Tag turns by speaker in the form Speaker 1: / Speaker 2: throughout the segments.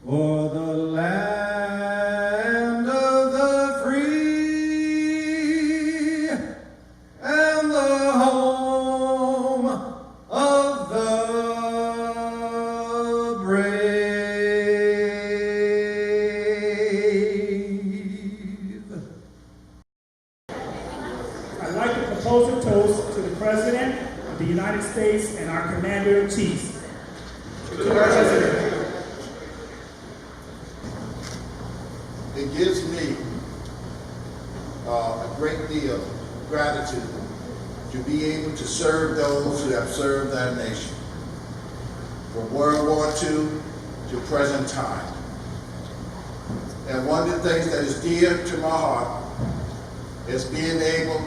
Speaker 1: For the land of the free and the home of the brave.
Speaker 2: I'd like to propose a toast to the President of the United States and our Commander-in-Chief. To the President.
Speaker 3: It gives me a great deal of gratitude to be able to serve those who have served our nation from World War II to present time. And one of the things that is dear to my heart is being able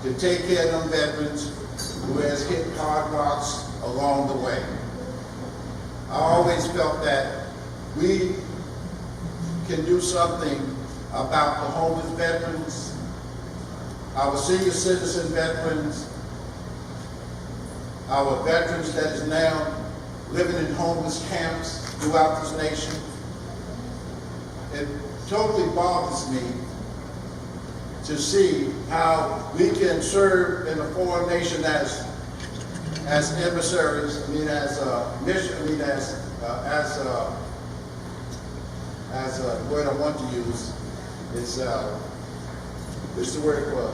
Speaker 3: to take care of them veterans who has hit hard knocks along the way. I always felt that we can do something about the homeless veterans, our senior citizen veterans, our veterans that is now living in homeless camps throughout this nation. It totally bothers me to see how we can serve in a foreign nation as emissaries, as a word I want to use is, what's the word for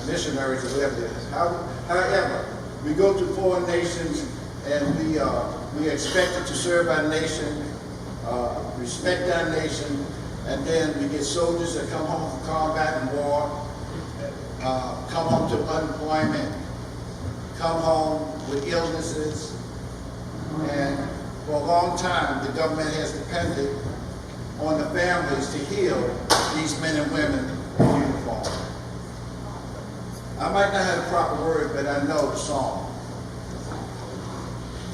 Speaker 3: missionaries or whatever it is. However, we go to foreign nations and we expected to serve our nation, respect our nation, and then we get soldiers that come home from combat and war, come home to unemployment, come home with illnesses, and for a long time, the government has depended on the families to heal these men and women in uniform. I might not have the proper word, but I know the song.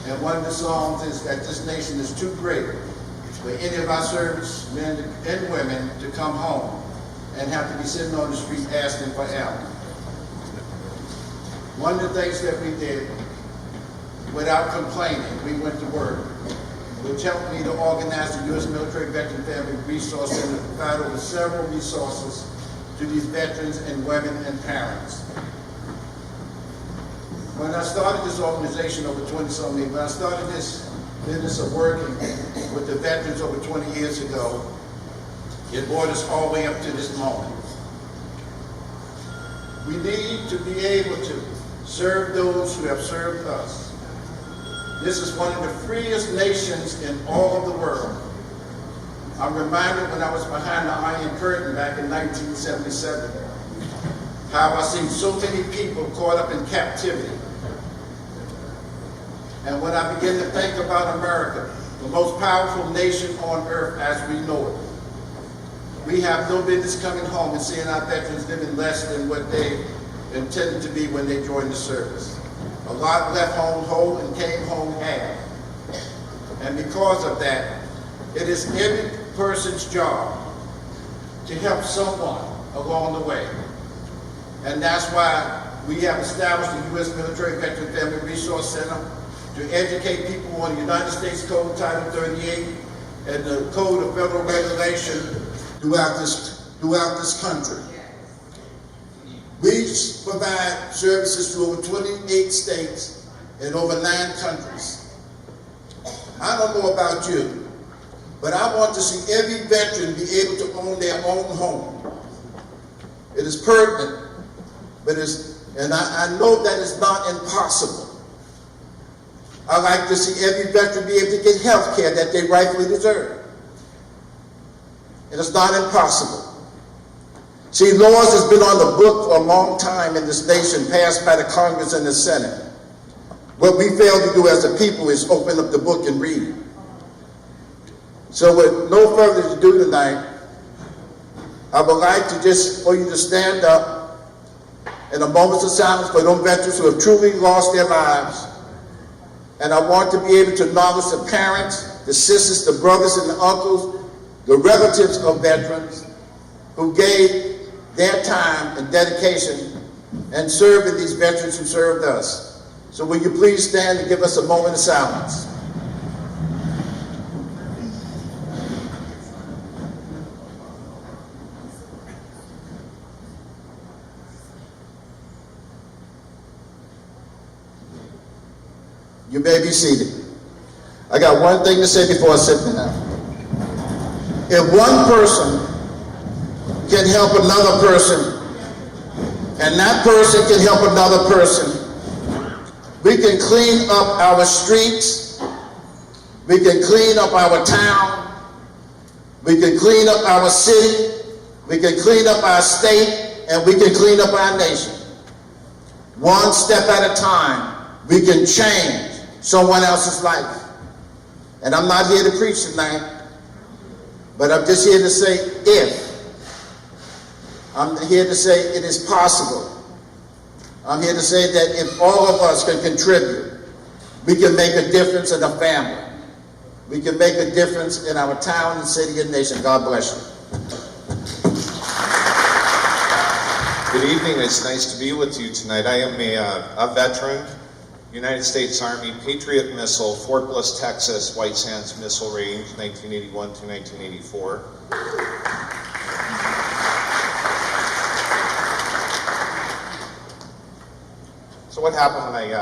Speaker 3: And one of the songs is that this nation is too great for any of our service men and women to come home and have to be sitting on the street asking for help. One of the things that we did, without complaining, we went to work, which helped me to organize the U.S. Military Veteran Family Resource Center to provide over several resources to these veterans and women and parents. When I started this organization over 20-some years, when I started this business of working with the veterans over 20 years ago, it brought us all the way up to this moment. We need to be able to serve those who have served us. This is one of the freest nations in all of the world. I'm reminded when I was behind the Iron Curtain back in 1977, how I seen so many people caught up in captivity. And when I begin to think about America, the most powerful nation on earth as we know it, we have no business coming home and seeing our veterans living less than what they intended to be when they joined the service. A lot left home whole and came home half. And because of that, it is every person's job to help someone along the way. And that's why we have established the U.S. Military Veteran Family Resource Center to educate people on the United States Code Title 38 and the Code of Federal Regulation throughout this country. We provide services to over 28 states and over 9 countries. I don't know about you, but I want to see every veteran be able to own their own home. It is pertinent, but I know that it's not impossible. I like to see every veteran be able to get health care that they rightfully deserve. And it's not impossible. See, laws has been on the book for a long time in this nation, passed by the Congress and the Senate. What we fail to do as a people is open up the book and read. So with no further ado tonight, I would like to just for you to stand up in a moment of silence for those veterans who have truly lost their lives. And I want to be able to acknowledge the parents, the sisters, the brothers and the uncles, the relatives of veterans who gave their time and dedication and serving these veterans who served us. So will you please stand and give us a moment of silence? You may be seated. I got one thing to say before I sit down. If one person can help another person, and that person can help another person, we can clean up our streets, we can clean up our town, we can clean up our city, we can clean up our state, and we can clean up our nation. One step at a time, we can change someone else's life. And I'm not here to preach tonight, but I'm just here to say if. I'm here to say it is possible. I'm here to say that if all of us can contribute, we can make a difference in a family. We can make a difference in our town and city and nation. God bless you.
Speaker 4: Good evening. It's nice to be with you tonight. I am a veteran, United States Army Patriot Missile, Fort Bliss, Texas, White Sands Missile Range, 1981 to 1984. So what happened when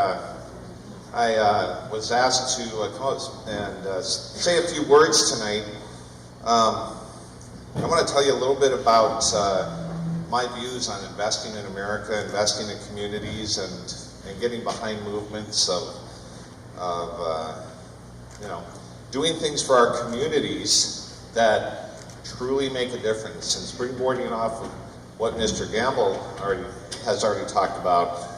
Speaker 4: I was asked to come out and say a few words tonight? I want to tell you a little bit about my views on investing in America, investing in communities, and getting behind movements of doing things for our communities that truly make a difference. And springboarding off of what Mr. Gamble has already talked about,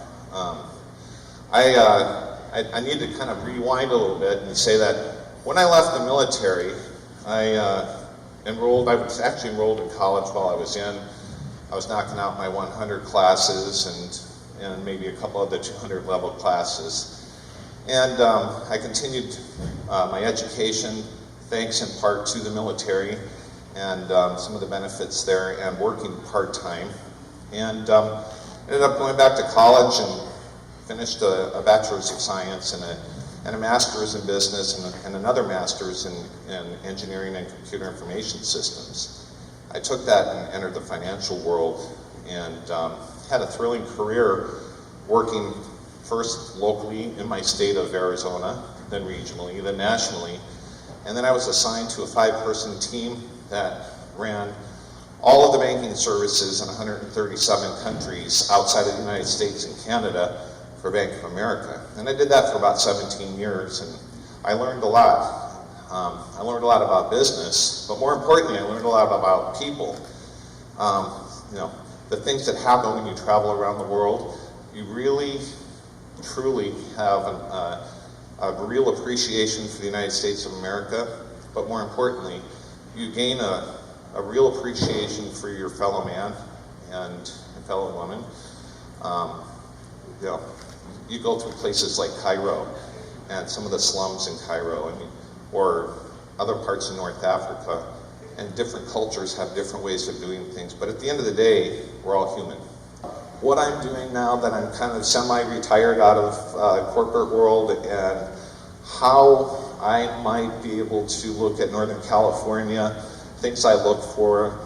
Speaker 4: I need to kind of rewind a little bit and say that when I left the military, I was actually enrolled in college while I was in. I was knocking out my 100 classes and maybe a couple of the 200 level classes. And I continued my education, thanks in part to the military and some of the benefits there, and working part-time. And ended up going back to college and finished a Bachelor's of Science and a Master's in Business and another Master's in Engineering and Computer Information Systems. I took that and entered the financial world and had a thrilling career working first locally in my state of Arizona, then regionally, then nationally. And then I was assigned to a 5-person team that ran all of the banking services in 137 countries outside of the United States and Canada for Bank of America. And I did that for about 17 years, and I learned a lot. I learned a lot about business, but more importantly, I learned a lot about people. The things that happen when you travel around the world, you really, truly have a real appreciation for the United States of America, but more importantly, you gain a real appreciation for your fellow man and fellow woman. You go through places like Cairo and some of the slums in Cairo, or other parts of North Africa, and different cultures have different ways of doing things. But at the end of the day, we're all human. What I'm doing now that I'm kind of semi-retired out of corporate world, and how I might be able to look at Northern California, things I look for,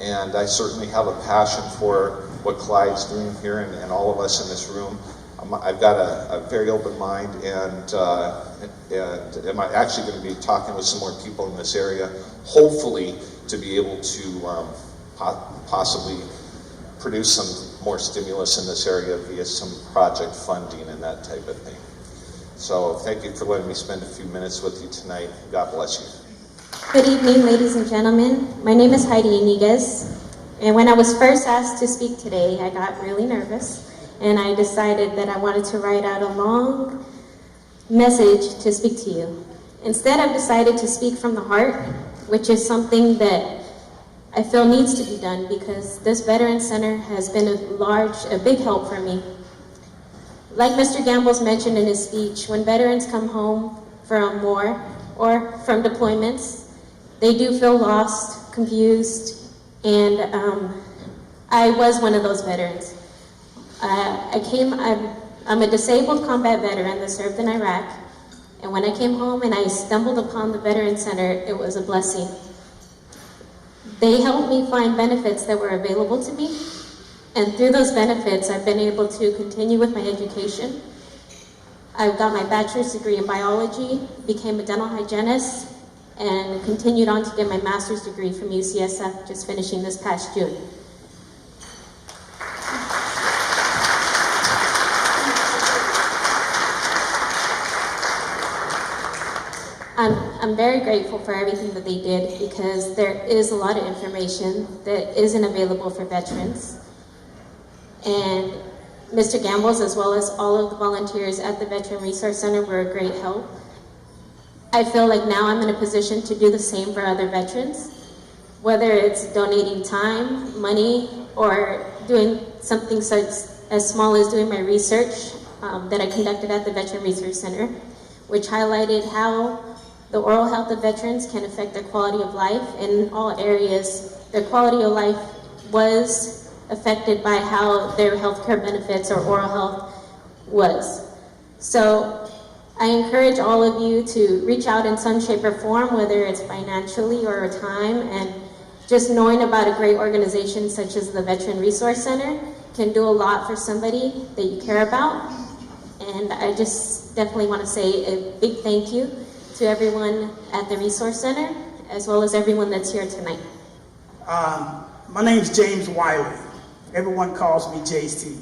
Speaker 4: and I certainly have a passion for what Clyde's doing here and all of us in this room. I've got a very open mind, and I'm actually going to be talking with some more people in this area, hopefully to be able to possibly produce some more stimulus in this area via some project funding and that type of thing. So thank you for letting me spend a few minutes with you tonight. God bless you.
Speaker 5: Good evening, ladies and gentlemen. My name is Heidi Iniguez, and when I was first asked to speak today, I got really nervous, and I decided that I wanted to write out a long message to speak to you. Instead, I've decided to speak from the heart, which is something that I feel needs to be done because this Veteran Center has been a big help for me. Like Mr. Gambles mentioned in his speech, when veterans come home from war or from deployments, they do feel lost, confused, and I was one of those veterans. I'm a disabled combat veteran that served in Iraq, and when I came home and I stumbled upon the Veteran Center, it was a blessing. They helped me find benefits that were available to me, and through those benefits, I've been able to continue with my education. I got my bachelor's degree in biology, became a dental hygienist, and continued on to get my master's degree from USAF, just finishing this past June. I'm very grateful for everything that they did because there is a lot of information that isn't available for veterans. And Mr. Gambles, as well as all of the volunteers at the Veteran Resource Center, were a great help. I feel like now I'm in a position to do the same for other veterans, whether it's donating time, money, or doing something such as small as doing my research that I conducted at the Veteran Resource Center, which highlighted how the oral health of veterans can affect their quality of life. In all areas, their quality of life was affected by how their healthcare benefits or oral health was. So I encourage all of you to reach out in some shape or form, whether it's financially or time, and just knowing about a great organization such as the Veteran Resource Center can do a lot for somebody that you care about. And I just definitely want to say a big thank you to everyone at the Resource Center, as well as everyone that's here tonight.
Speaker 2: My name is James Wiley. Everyone calls me JC.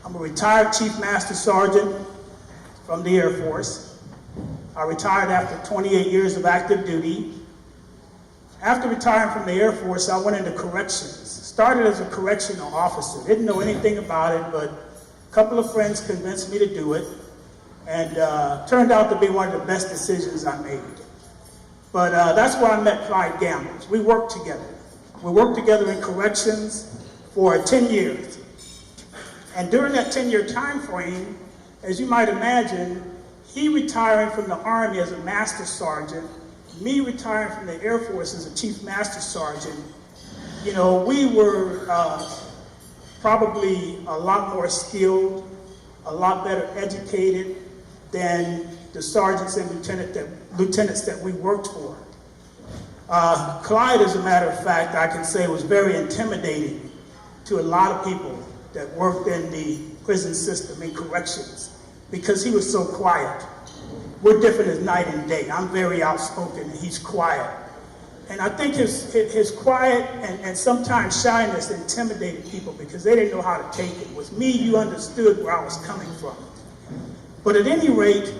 Speaker 2: I'm a retired Chief Master Sergeant from the Air Force. I retired after 28 years of active duty. After retiring from the Air Force, I went into corrections. Started as a correctional officer. Didn't know anything about it, but a couple of friends convinced me to do it, and turned out to be one of the best decisions I made. But that's where I met Clyde Gambles. We worked together. We worked together in corrections for 10 years. And during that 10-year time frame, as you might imagine, he retiring from the Army as a Master Sergeant, me retiring from the Air Force as a Chief Master Sergeant, you know, we were probably a lot more skilled, a lot better educated than the sergeants and lieutenants that we worked for. Clyde, as a matter of fact, I can say was very intimidating to a lot of people that worked in the prison system, in corrections, because he was so quiet. We're different as night and day. I'm very outspoken and he's quiet. And I think his quiet and sometimes shyness intimidated people because they didn't know how to take it. With me, you understood where I was coming from. But at any rate,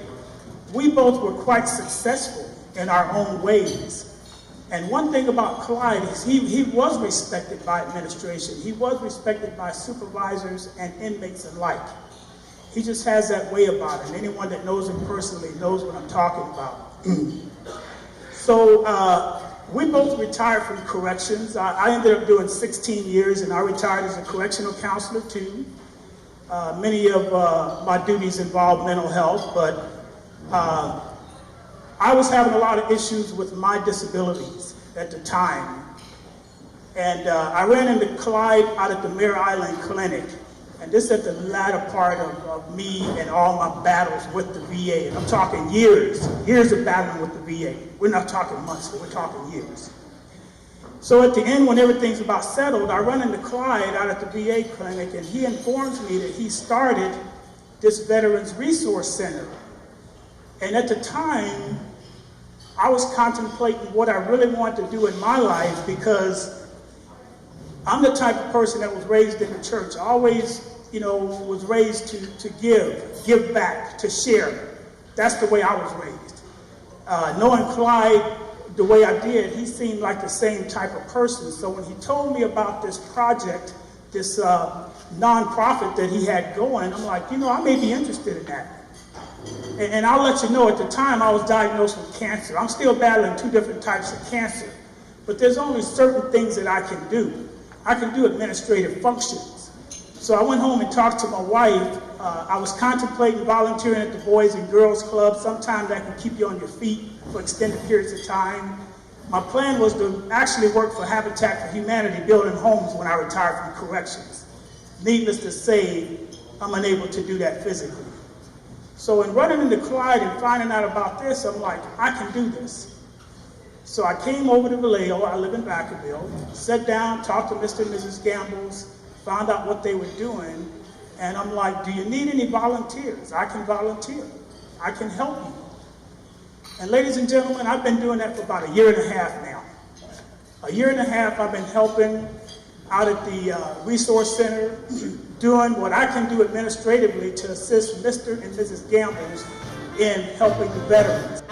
Speaker 2: we both were quite successful in our own ways. And one thing about Clyde is he was respected by administration. He was respected by supervisors and inmates alike. He just has that way about him. Anyone that knows him personally knows what I'm talking about. So we both retired from corrections. I ended up doing 16 years, and I retired as a correctional counselor too. Many of my duties involved mental health, but I was having a lot of issues with my disabilities. at the time. And I ran into Clyde out at the Mare Island Clinic. And this at the latter part of me and all my battles with the VA. And I'm talking years of battling with the VA. We're not talking months, we're talking years. So at the end, when everything's about settled, I run into Clyde out at the VA clinic, and he informs me that he started this Veterans Resource Center. And at the time, I was contemplating what I really wanted to do in my life, because I'm the type of person that was raised in the church. I always, was raised to give back, to share. That's the way I was raised. Knowing Clyde the way I did, he seemed like the same type of person. So when he told me about this project, this nonprofit that he had going, I'm like, I may be interested in that. And I'll let you know, at the time I was diagnosed with cancer. I'm still battling 2 different types of cancer, but there's only certain things that I can do. I can do administrative functions. So I went home and talked to my wife. I was contemplating volunteering at the Boys and Girls Club. Sometimes that can keep you on your feet for extended periods of time. My plan was to actually work for Habitat for Humanity, building homes, when I retired from corrections. Needless to say, I'm unable to do that physically. So in running into Clyde and finding out about this, I'm like, I can do this. So I came over to Vallejo, I live in Vacaville, sat down, talked to Mr. and Mrs. Gambles, found out what they were doing, and I'm like, do you need any volunteers? I can volunteer. I can help you. And ladies and gentlemen, I've been doing that for about 1.5 years now. 1.5 years I've been helping out at the Resource Center, doing what I can do administratively to assist Mr. and Mrs. Gambles in helping the veterans.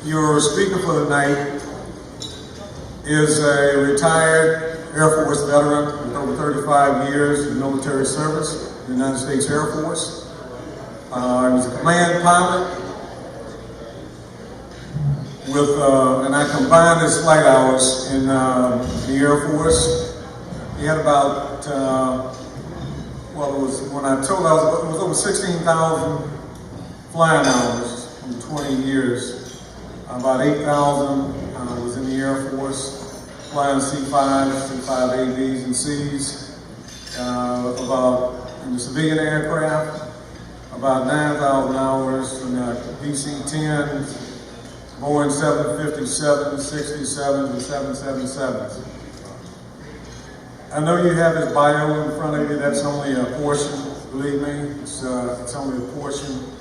Speaker 1: Your speaker for the night is a retired Air Force veteran with over 35 years in military service in the United States Air Force. He was a command pilot with, and I combined his flight hours in the Air Force. He had about, well, it was, when I told it was over 16,000 flying hours in 20 years. About 8,000 was in the Air Force, flying C-5s, C-5ABs and Cs. About in the civilian aircraft, about 9,000 hours in PC-10s, Boeing 757s, 67s, and 777s. I know you have his bio in front of you. That's only a portion, believe me. It's only a portion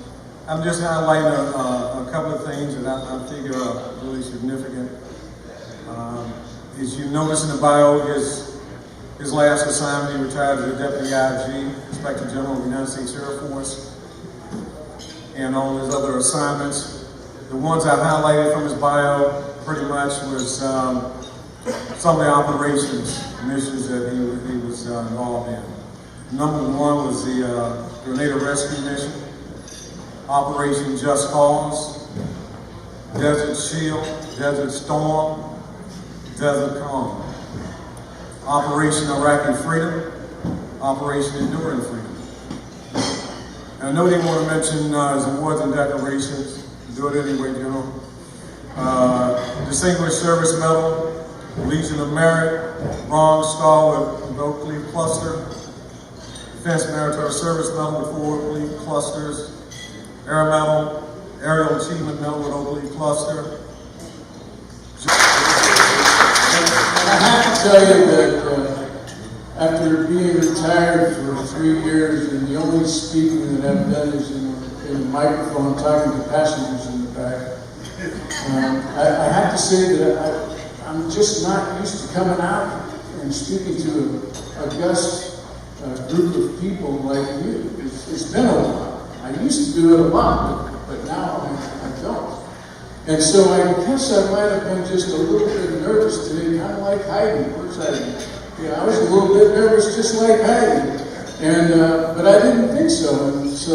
Speaker 1: I'm just highlighting a couple of things that I figure are really significant. As you notice in the bio, his last assignment, he retired as a Deputy IG, Inspector General of the United States Air Force, and all his other assignments. The ones I highlighted from his bio pretty much was some of the operations missions that he was involved in. Number one was the Grenada Rescue Mission, Operation Just Cause, Desert Shield, Desert Storm, Desert Calm, Operation Iraqi Freedom, Operation Enduring Freedom. And I know they want to mention his awards and decorations. Do it anyway, General. Distinguished Service Medal, Legion of Merit, Bronze Star with Oak Leaf Cluster, Defense Meritorious Service Medal with 4 Oak Leaf Clusters, Air Medal, Aerial Achievement Medal with Oak Leaf Cluster.
Speaker 6: I have to tell you that after being retired for 3 years, and the only speaking that I've done is in the microphone talking to passengers in the back, I have to say that I'm just not used to coming out and speaking to a august group of people like you. It's been a while. I used to do it a lot, but now I don't. And so I guess I might have been just a little bit nervous today, kind of like Heidi. Where's Heidi? Yeah, I was a little bit nervous, just like Heidi. And but I didn't think so. And so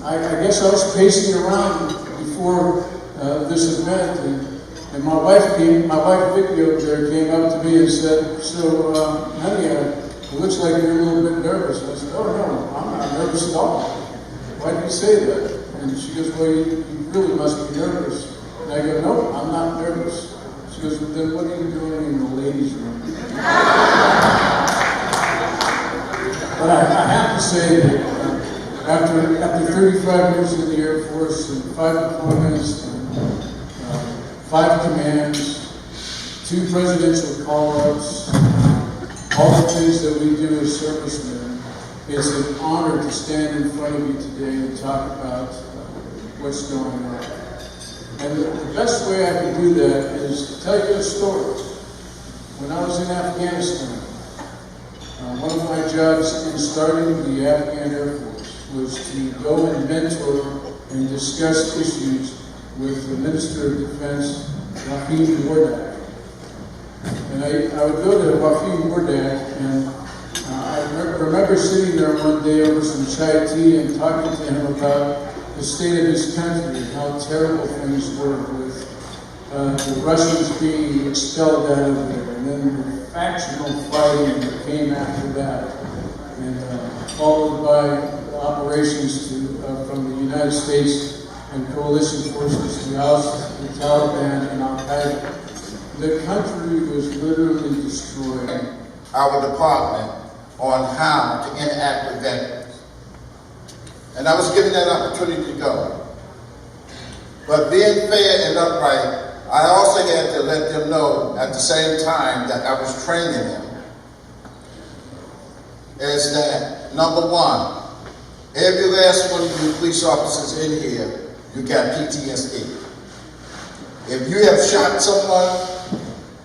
Speaker 6: I guess I was pacing around before this event, and my wife Vicky over there came up to me and said, "So, honey, it looks like you're a little bit nervous." I said, "Oh no, I'm not nervous at all. Why do you say that?" And she goes, "Well, you really must be nervous." And I go, "No, I'm not nervous." She goes, "Well, then what are you doing in the ladies' room?" But I have to say that after 35 years in the Air Force and 5 deployments and 5 commands, 2 presidential call-ups, all the things that we do as servicemen, it's an honor to stand in front of you today and talk about what's going on. And the best way I can do that is to tell you a story. When I was in Afghanistan, one of my jobs in starting the Afghan Air Force was to go and mentor and discuss issues with the Minister of Defense, Wafid Wardak. And I would go to Wafid Wardak, and I remember sitting there one day over some chai tea and talking to him about the state of his country and how terrible things were with the Russians being expelled out of there, and then the factional fighting that came after that, and followed by operations from the United States and coalition forces to oust the Taliban and Al-Qaeda. The country was literally destroyed.
Speaker 3: Our department on how to interact with veterans. And I was given that opportunity to go. But being fair and upright, I also had to let them know at the same time that I was training them is that, number one, every last one of you police officers in here, you got PTSD. If you have shot someone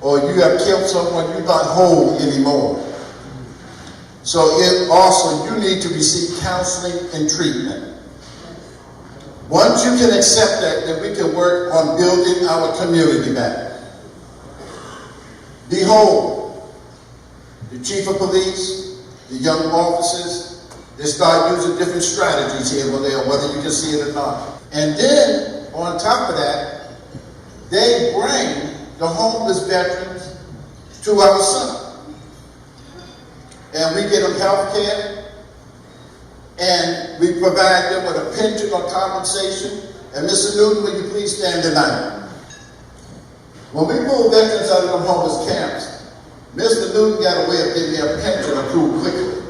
Speaker 3: or you have killed someone, you're not whole anymore. So you need to receive counseling and treatment. Once you can accept that, then we can work on building our community back. Behold, the chief of police, the young officers, they start using different strategies here or there, whether you can see it or not. And then, on top of that, they bring the homeless veterans to our center. And we get them health care, and we provide them with a pension or compensation. And Mr. Newton, will you please stand tonight? When we pull veterans out of them homeless camps, Mr. Newton got a way of getting their pension approved quickly.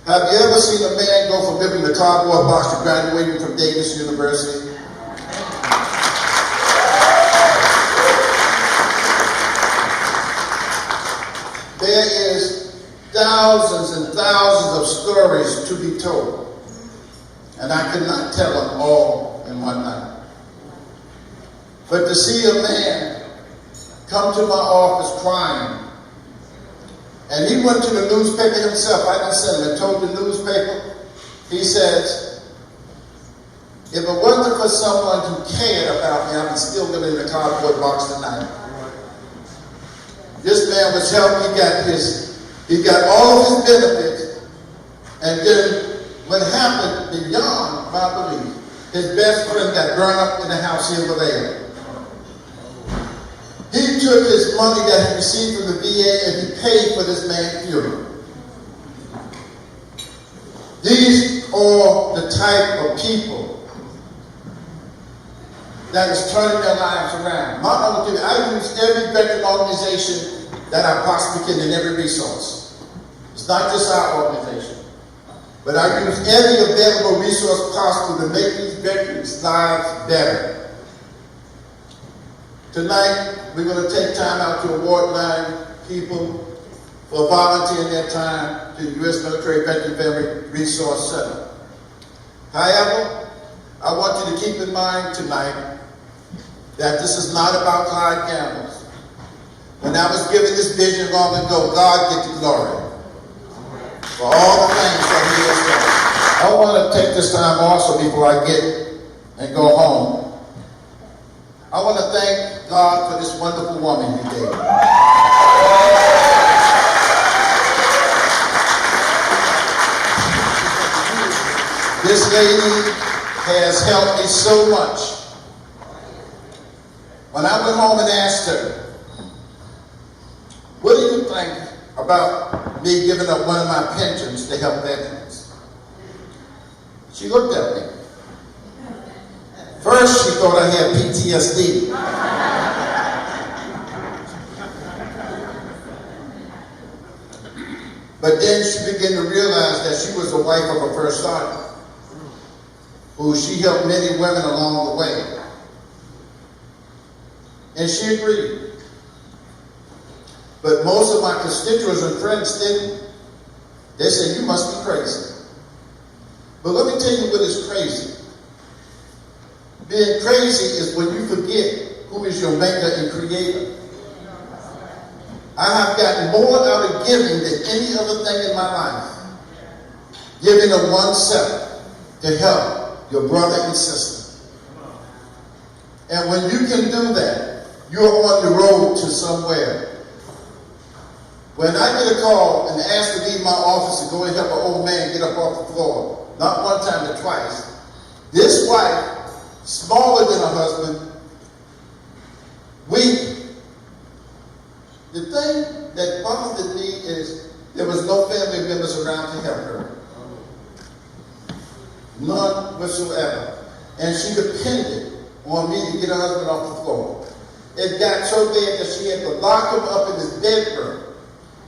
Speaker 3: Have you ever seen a man go from living in a cardboard box to graduating from Davis University? There is thousands and thousands of stories to be told. and I could not tell them all in one night. But to see a man come to my office crying, and he went to the newspaper himself, I didn't send him, and told the newspaper, he says, if it wasn't for someone who cared about me, I'd be still living in a cardboard box tonight. This man was helped, he got all of his benefits, and then what happened beyond my belief, his best friend got burned up in the house here in Vallejo. He took his money that he received from the VA and he paid for this man's funeral. These are the type of people that is turning their lives around. I use every veteran organization that I possibly can in every resource. It's not just our organization. But I use every available resource possible to make these veterans' lives better. Tonight, we're going to take time out to award 9 people for volunteering their time to the U.S. Military Veteran Family Resource Center. However, I want you to keep in mind tonight that this is not about Clyde Gambles. When I was given this vision long ago, God get the glory for all the things that he has done. I want to take this time also before I get and go home. I want to thank God for this wonderful woman he gave me. This lady has helped me so much. When I went home and asked her, what do you think about me giving up one of my pensions to help veterans? She looked at me. First, she thought I had PTSD. But then she began to realize that she was the wife of a first sergeant, who she helped many women along the way. And she agreed. But most of my constituents and friends didn't. They said, you must be crazy. But let me tell you what is crazy. Being crazy is when you forget who is your maker and creator. I have gotten more out of giving than any other thing in my life. Giving of oneself to help your brother and sister. And when you can do that, you're on the road to somewhere. When I get a call and ask to leave my office to go and help an old man get up off the floor, not one time but twice, this wife, smaller than her husband, weak. The thing that bothered me is there was no family members around to help her. None whatsoever. And she depended on me to get her husband off the floor. It got so bad that she had to lock him up in his bedroom.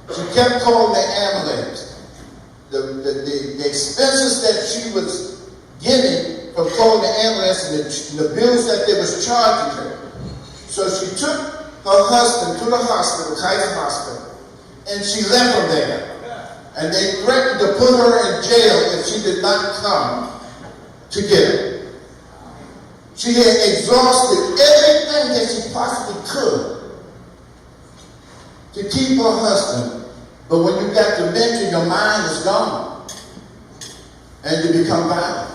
Speaker 3: She kept calling the ambulance. The expenses that she was getting from calling the ambulance and the bills that they was charging her. So she took her husband to the hospital, Kaiser Hospital, and she left him there. And they threatened to put her in jail if she did not come to get her. She had exhausted everything that she possibly could to keep her husband. But when you got dementia, your mind is gone. And you become violent.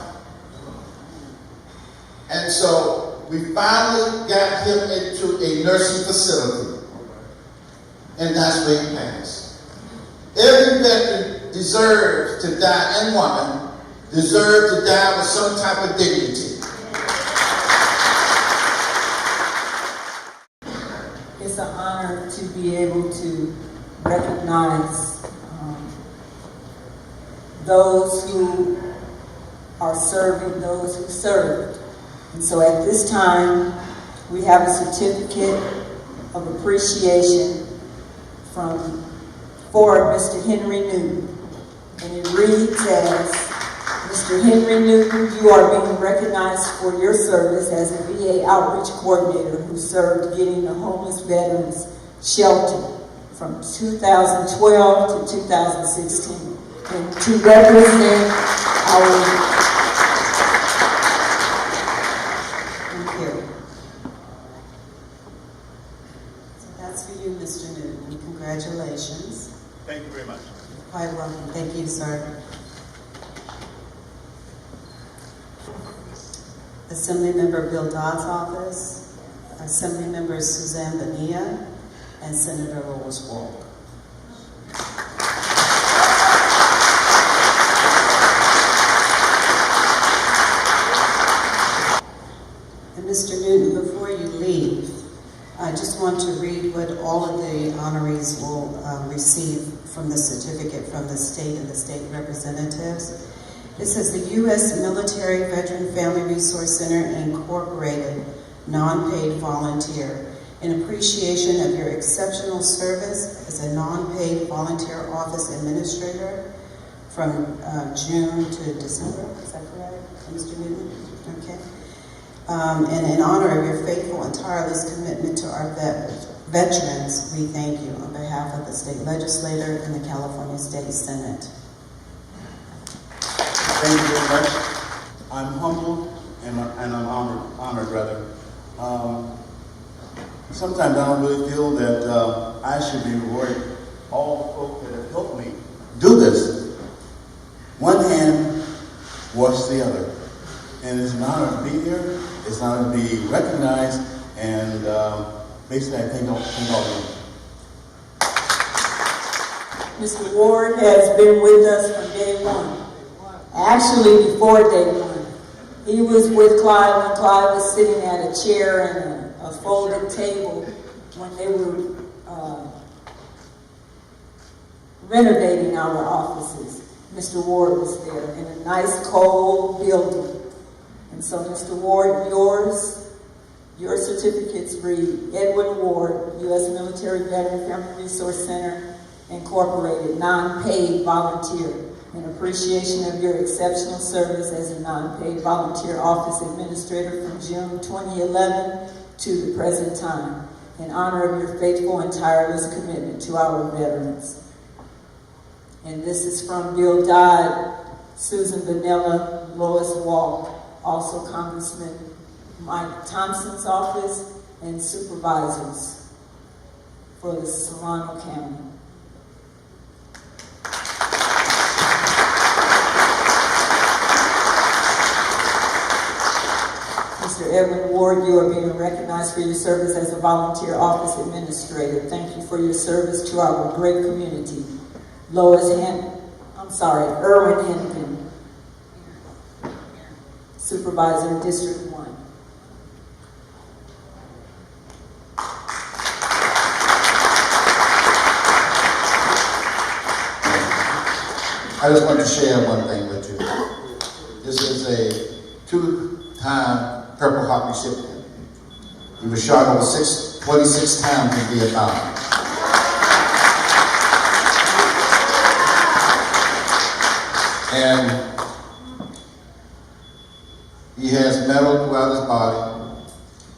Speaker 3: And so we finally got him into a nursing facility. And that's where he passed. Every veteran deserves to die, and woman deserves to die with some type of dignity.
Speaker 7: It's an honor to be able to recognize those who are serving, those who served. And so at this time, we have a certificate of appreciation for Mr. Henry Newton. And it reads as, Mr. Henry Newton, you are being recognized for your service as a VA outreach coordinator who served getting the homeless veterans shelter from 2012 to 2016. And to represent our
Speaker 8: That's for you, Mr. Newton. Congratulations.
Speaker 3: Thank you very much.
Speaker 8: Quite welcome. Thank you, sir. Assembly Member Bill Dodd's office, Assembly Members Suzanne Bonilla, and Senator Lois Wolk. And Mr. Newton, before you leave, I just want to read what all of the honorees will receive from the certificate from the state and the state representatives. It says the U.S. Military Veteran Family Resource Center Incorporated, non-paid volunteer, in appreciation of your exceptional service as a non-paid volunteer office administrator from June to December. Is that correct, Mr. Newton? Okay. And in honor of your faithful and tireless commitment to our veterans, we thank you on behalf of the state legislature and the California State Senate.
Speaker 9: Thank you very much. I'm humbled and I'm honored rather. Sometimes I don't really feel that I should be rewarding all the folks that have helped me do this. One hand washes the other. And it's an honor to be here. It's an honor to be recognized. And basically, I thank all of you.
Speaker 7: Mr. Ward has been with us from day one. Actually, before day one. He was with Clyde when Clyde was sitting at a chair and a folded table when they were renovating our offices. Mr. Ward was there in a nice cold building. And so, Mr. Ward, your certificates read Edwin Ward, U.S. Military Veteran Family Resource Center, Incorporated, non-paid volunteer, in appreciation of your exceptional service as a non-paid volunteer office administrator from June 2011 to the present time, in honor of your faithful and tireless commitment to our veterans. And this is from Bill Dodd, Susan Vanilla, Lois Wolk, also Congressman Mike Thompson's office, and supervisors for the Solano County. Mr. Edwin Ward, you are being recognized for your service as a volunteer office administrator. Thank you for your service to our great community. Erwin Hennigan, Supervisor, District 1.
Speaker 3: I just want to share one thing with you. This is a two-time Purple Heart recipient. He was shot over 26 times in Vietnam. And he has metal throughout his body,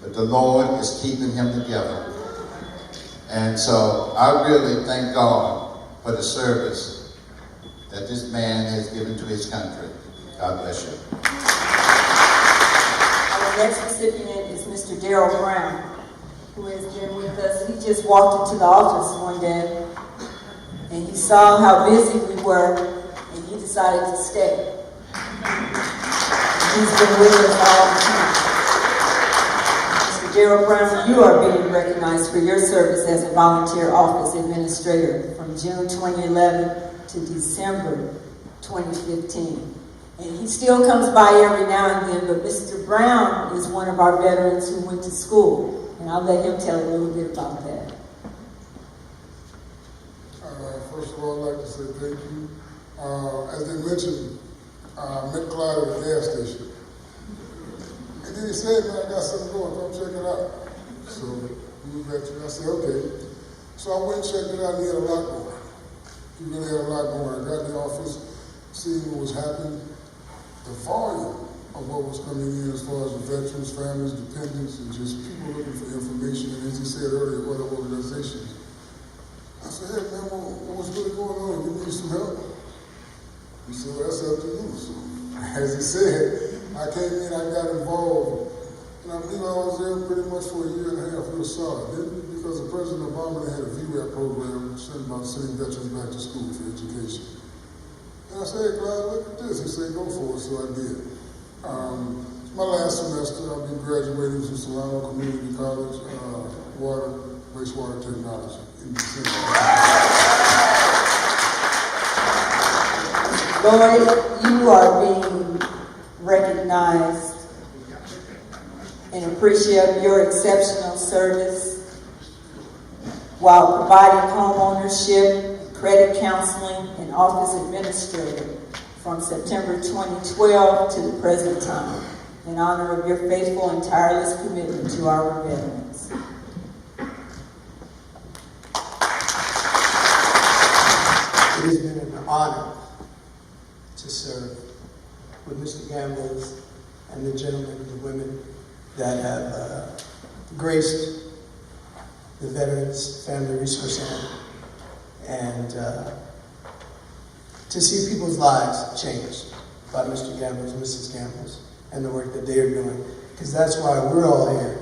Speaker 3: but the Lord is keeping him together. And so I really thank God for the service that this man has given to his country. God bless you.
Speaker 7: Our next recipient is Mr. Darrell Brown, who has been with us. He just walked into the office one day, and he saw how busy we were, and he decided to stay. He's been with us all the time. Mr. Darrell Brown, you are being recognized for your service as a volunteer office administrator from June 2011 to December 2015. And he still comes by every now and then, but Mr. Brown is one of our veterans who went to school. And I'll let him tell a little bit about that.
Speaker 10: First of all, I'd like to say thank you. As they mentioned, I met Clyde at a gas station. And then he said, man, I got something going, come check it out. So we were veteran. I said, okay. So I went and checked it out, and he had a lot going. He really had a lot going. I got in the office, seeing what was happening, the volume of what was coming in as far as the veterans, families, dependents, and just people looking for information. And as he said earlier, other organizations. I said, hey man, what's really going on? You need some help? He said, well, that's up to you. So, as he said, I came in, I got involved, and I believe I was there pretty much for a year and a half, real solid. Then because the President Obama had a VRAP program sending veterans back to school for education. And I said, hey, Clyde, look at this. He said, go for it, so I did. My last semester, I'll be graduating from Solano Community College, wastewater technology in December.
Speaker 7: Lloyd, you are being recognized and appreciate your exceptional service while providing home ownership, credit counseling, and office administrator from September 2012 to the present time, in honor of your faithful and tireless commitment to our veterans.
Speaker 11: It has been an honor to serve with Mr. Gambles and the gentlemen and the women that have graced the Veterans Family Resource Center, and to see people's lives changed by Mr. Gambles, Mrs. Gambles, and the work that they are doing, because that's why we're all here.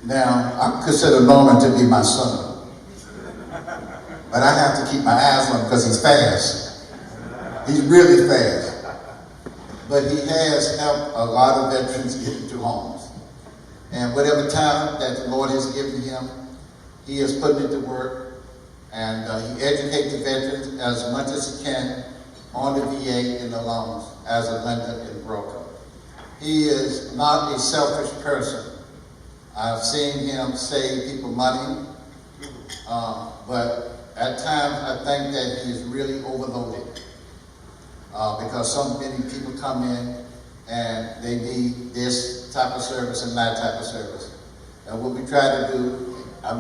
Speaker 3: Now, I consider Norman to be my son, but I have to keep my eyes on him because he's fast. He's really fast. But he has helped a lot of veterans get into homes. And whatever talent that the Lord has given him, he has put it to work. And he educates the veterans as much as he can on the VA and the loans as a lender and broker. He is not a selfish person. I've seen him save people money, but at times I think that he's really overloaded because so many people come in and they need this type of service and that type of service. And what we try to do, I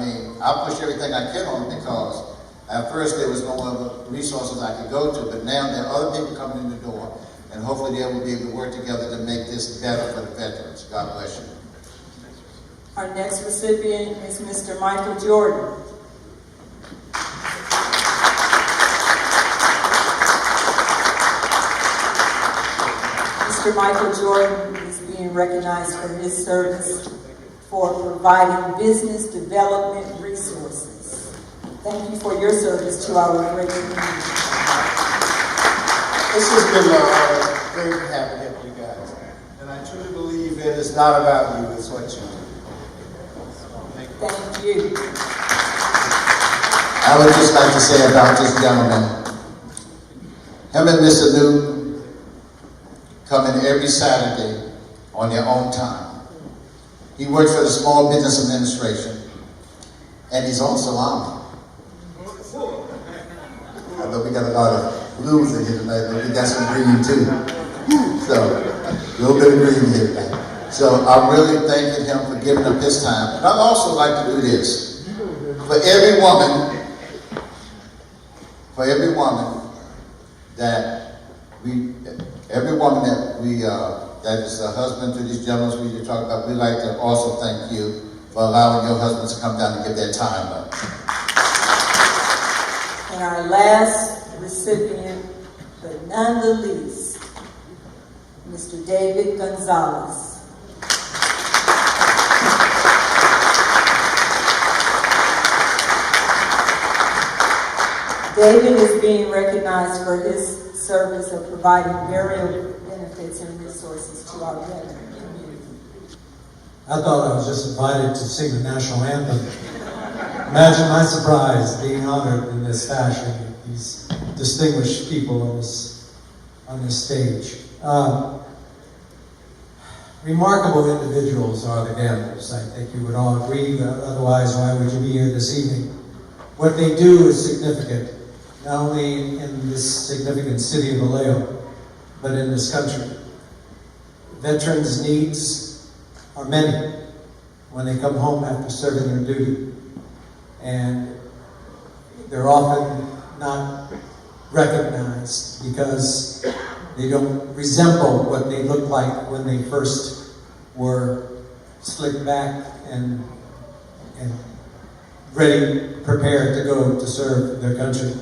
Speaker 3: push everything I can on him because at first there was no other resources I could go to, but now there are other people coming in the door, and hopefully they will be able to work together to make this better for the veterans. God bless you.
Speaker 7: Our next recipient is Mr. Michael Jordan. Mr. Michael Jordan is being recognized for his service for providing business development resources. Thank you for your service to our great community.
Speaker 12: It's just been great to have it with you guys. And I truly believe it is not about you, it's what you do.
Speaker 7: Thank you.
Speaker 3: I would just like to say about this gentleman, him and Mr. Newton come in every Saturday on their own time. He works for the Small Business Administration, and he's also Army. I know we got a lot of blues in here tonight, but we got some green too. So, a little bit of green here tonight. So I'm really thanking him for giving up his time. And I'd also like to do this. For every woman that is a husband to these gentlemen we talk about, we'd like to also thank you for allowing your husbands to come down and give their time up.
Speaker 7: And our last recipient, but none the least, Mr. David Gonzalez. David is being recognized for his service of providing various benefits and resources to our veteran community.
Speaker 13: I thought I was just invited to sing the national anthem. Imagine my surprise being honored in this fashion with these distinguished people on this stage. Remarkable individuals are the Gambles. I think you would all agree, otherwise why would you be here this evening? What they do is significant, not only in this significant city of Vallejo, but in this country. Veterans' needs are many when they come home after serving their duty. And they're often not recognized because they don't resemble what they looked like when they first were slicked back and ready, prepared to go to serve their country.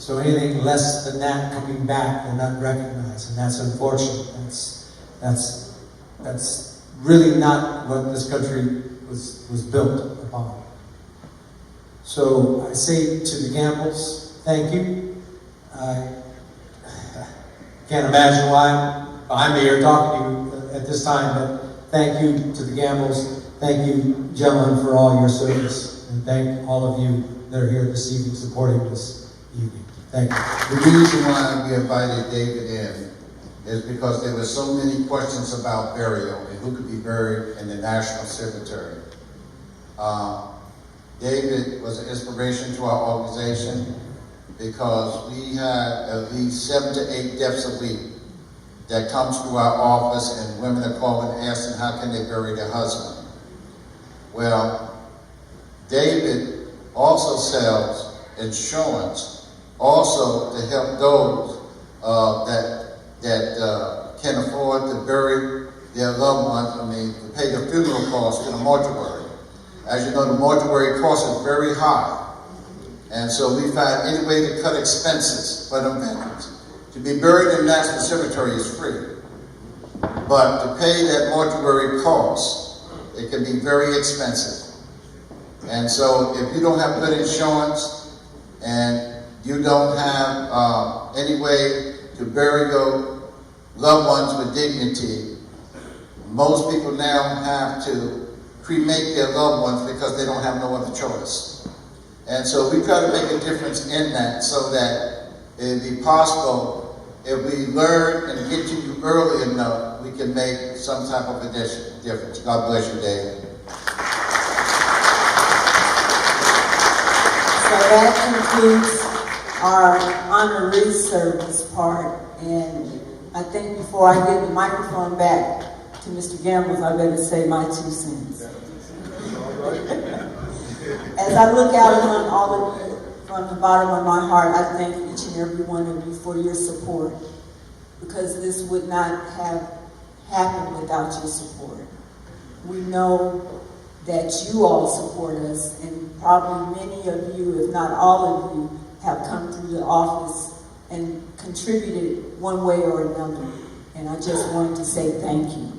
Speaker 13: So anything less than that coming back, they're not recognized, and that's unfortunate. That's really not what this country was built upon. So I say to the Gambles, thank you. I can't imagine why I'm here talking to you at this time, but thank you to the Gambles. Thank you, gentlemen, for all your service, and thank all of you that are here this evening supporting this evening. Thank you.
Speaker 3: The reason why we invited David in is because there were so many questions about burial and who could be buried in the National Cemetery. David was an inspiration to our organization because we have at least 7 to 8 deaths a week that comes through our office, and women are calling asking how can they bury their husband. Well, David also sells insurance also to help those that can afford to bury their loved ones, to pay the funeral costs in a mortuary. As you know, the mortuary cost is very high. And so we find any way to cut expenses for them veterans. To be buried in National Cemetery is free. But to pay that mortuary cost, it can be very expensive. And so if you don't have good insurance and you don't have any way to bury your loved ones with dignity, most people now have to cremate their loved ones because they don't have no other choice. And so we try to make a difference in that so that it'd be possible if we learn and get to you early enough, we can make some type of a difference. God bless you, Dave.
Speaker 7: So that concludes our honoree service part, and I think before I give the microphone back to Mr. Gambles, I better say my 2 cents. As I look out on all of you from the bottom of my heart, I thank each and every one of you for your support, because this would not have happened without your support. We know that you all support us, and probably many of you, if not all of you, have come through the office and contributed one way or another. And I just wanted to say thank you.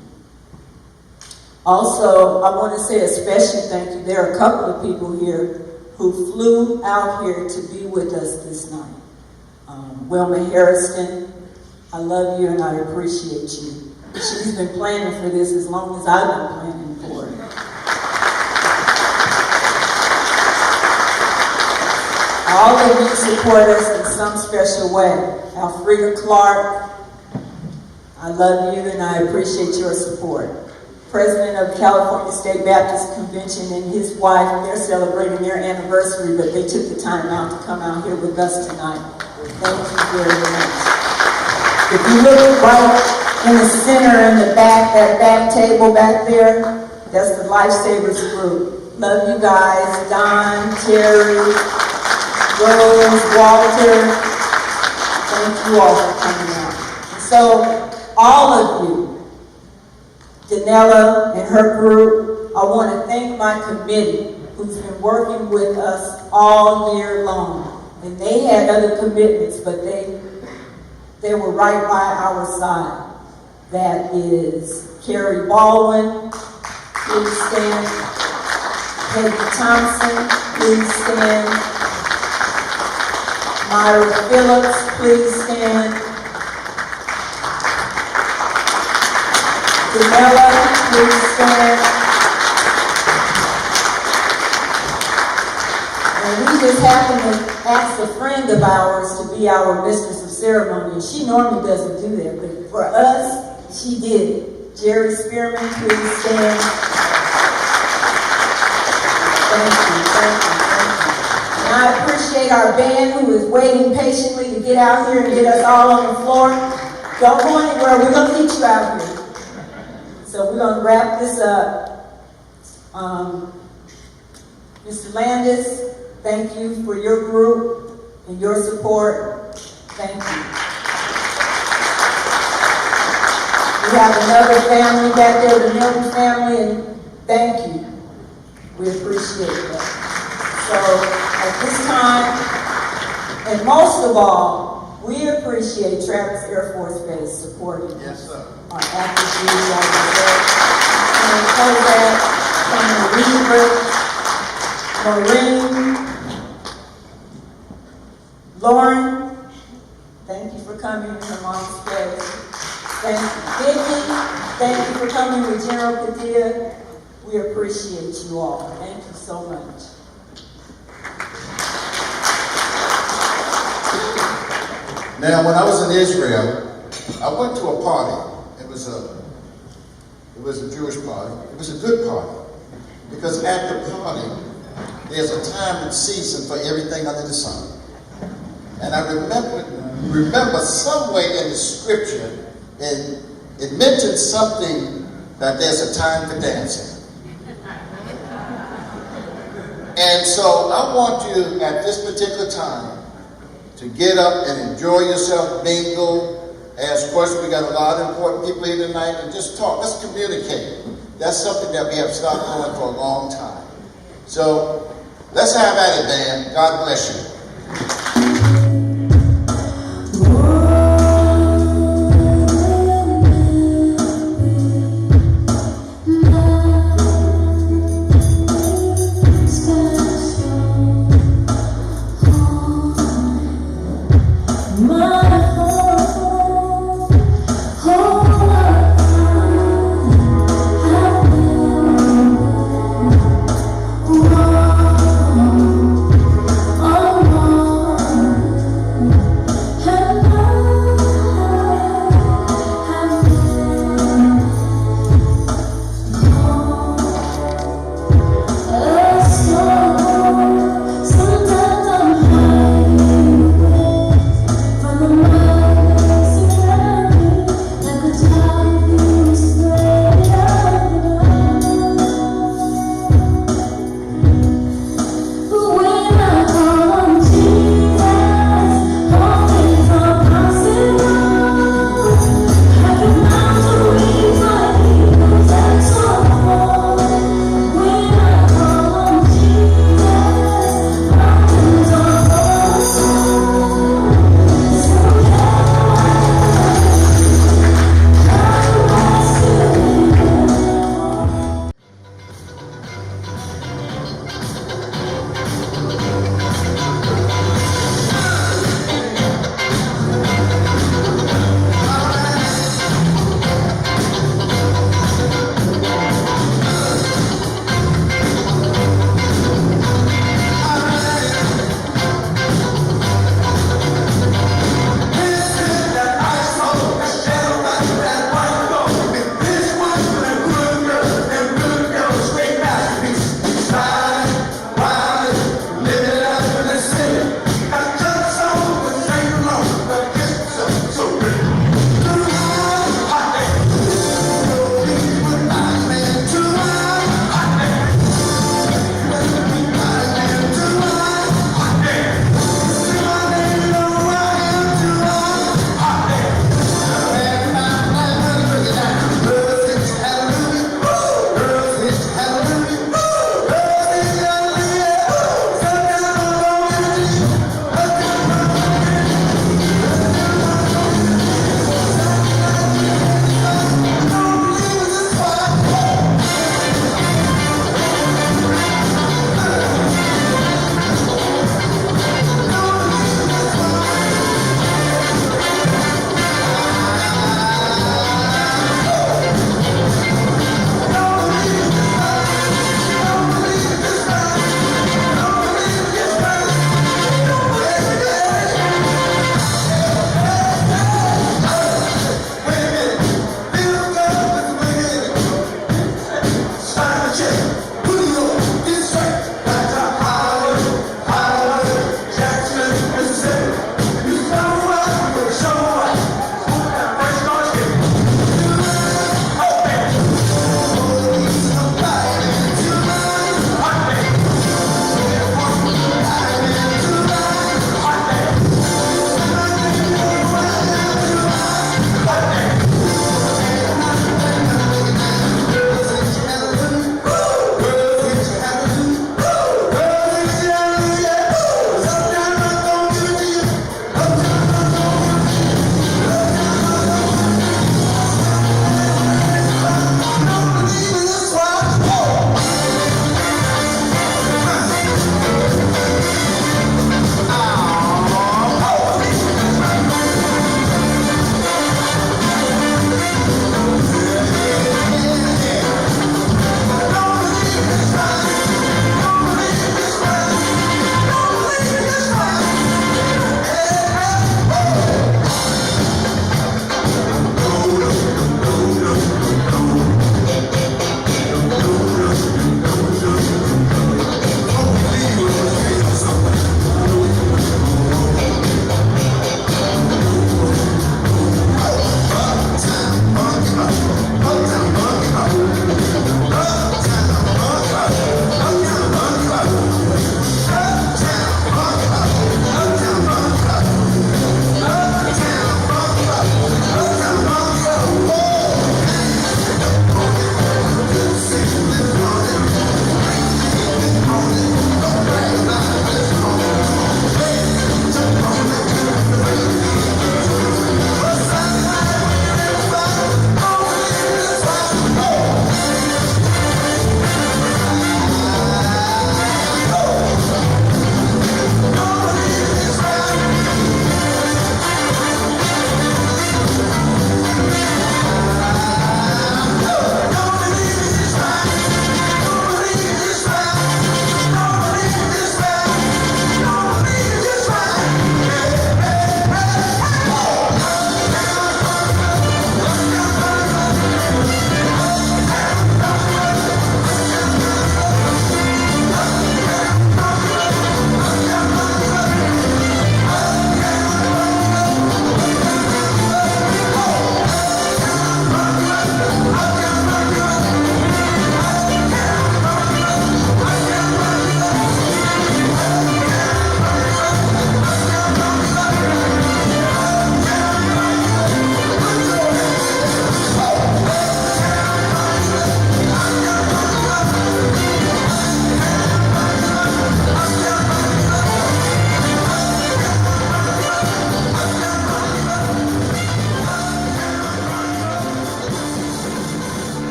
Speaker 7: Also, I want to say a special thank you. There are a couple of people here who flew out here to be with us this night. Wilma Harrison, I love you and I appreciate you. She's been planning for this as long as I've been planning for it. All of you support us in some special way. Alfreda Clark, I love you and I appreciate your support. President of the California State Baptist Convention and his wife, they're celebrating their anniversary, but they took the time out to come out here with us tonight. Thank you very much. If you look right in the center, in the back, that back table back there, that's the Lifesavers group. Love you guys, Don, Terry, Rose, Walter. Thank you all for coming out. So, all of you, Danella and her group, I want to thank my committee who's been working with us all year long. And they had other commitments, but they were right by our side. That is Carrie Baldwin, please stand. Peggy Thompson, please stand. Myra Phillips, please stand. Danella, please stand. And we just happened to ask a friend of ours to be our mistress of ceremony. She normally doesn't do that, but for us, she did it. Jerry Spearman, please stand. Thank you, thank you, thank you. And I appreciate our band who is waiting patiently to get out here and get us all on the floor. Don't go anywhere, we're going to meet you out here. So we're going to wrap this up. Mr. Landis, thank you for your group and your support. Thank you. We have another family back there, the Milton family, and thank you. We appreciate that. So at this time, And most of all, we appreciate Travis Air Force Base supporting
Speaker 3: Yes, sir.
Speaker 7: our active duty officers. And Kodak, Maureen, Lauren, thank you for coming in Vermont Space. Thank you, Vicki, thank you for coming with General Padilla. We appreciate you all. Thank you so much.
Speaker 3: Now, when I was in Israel, I went to a party. It was a Jewish party. It was a good party. Because at the party, there's a time and season for everything under the sun. And I remember somewhere in the scripture, it mentioned something that there's a time for dancing. And so I want you at this particular time to get up and enjoy yourself, mingle. As of course we got a lot of important people here tonight, and just talk. Let's communicate. That's something that we have started doing for a long time. So let's have at it, man. God bless you.